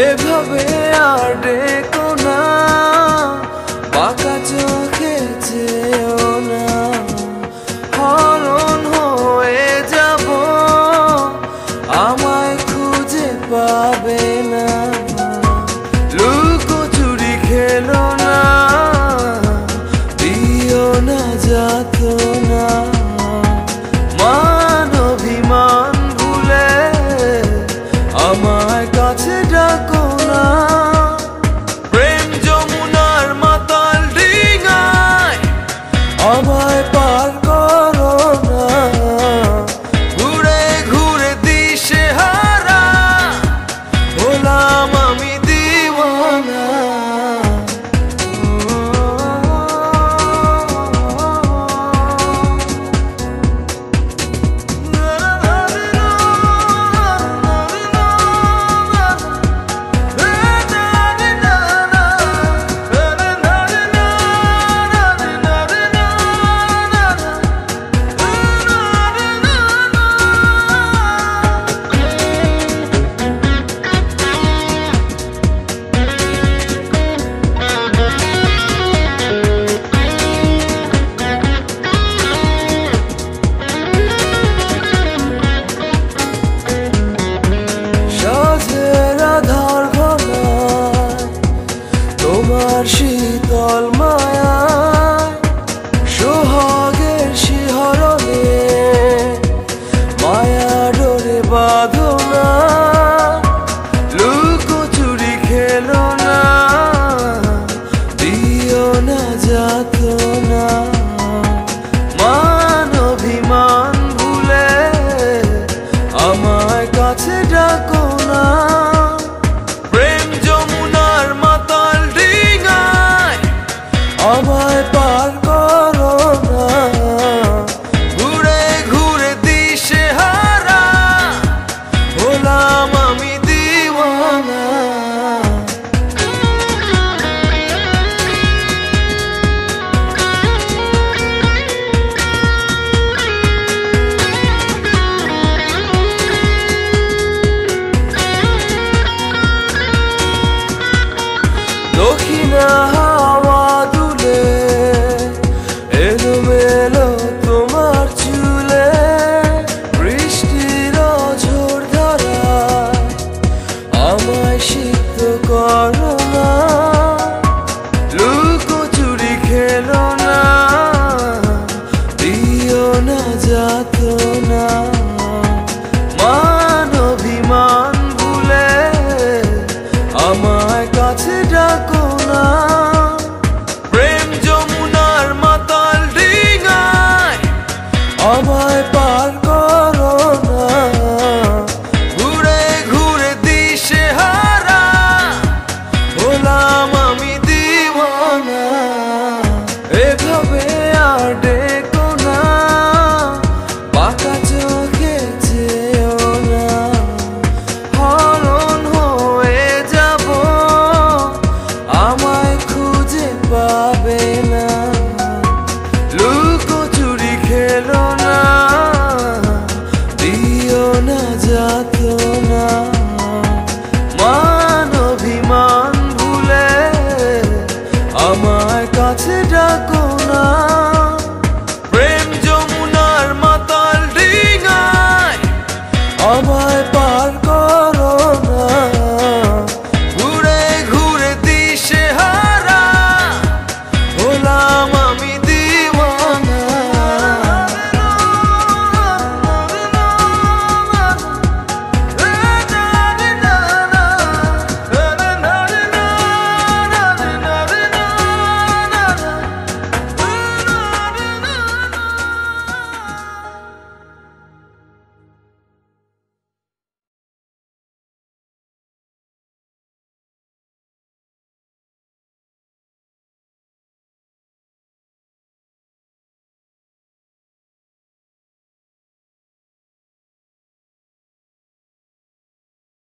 এভাবে আর ডেকো না, বাঁকা চোখে চেয়েও না, হরণ হয়ে যাব, আমায় খুঁজে পাবে না। লুকোচুরি খেলো না, দিও না যাতনা, মান অভিমান ভুলে আমায় কাছে ডাকো না। প্রেম যমুনার মাতাল ডিঙায় আমায় পার করো না, ঘুরে ঘুরে দিশে হারা হলাম আমি দিওয়ানা। তোমার শীতল মায়া সোহাগের শিহরণে মায়া ডোরে বাঁধো না, লুকোচুরি খেলো না, দিও না যাতনা, মান অভিমান ভুলে আমায় কাছে ডাকো না। আমায় পার করো না, ঘুরে ঘুরে দিশে হারা হলাম আমি দিওয়ানা। দক্ষিণা হাওয়া দুলে এলোমেলো তোমার চুলে, বৃষ্টির ঝড় ধারায় আমায় সিক্ত করো না, লুকোচুরি খেলো না, দিও না যাতনা।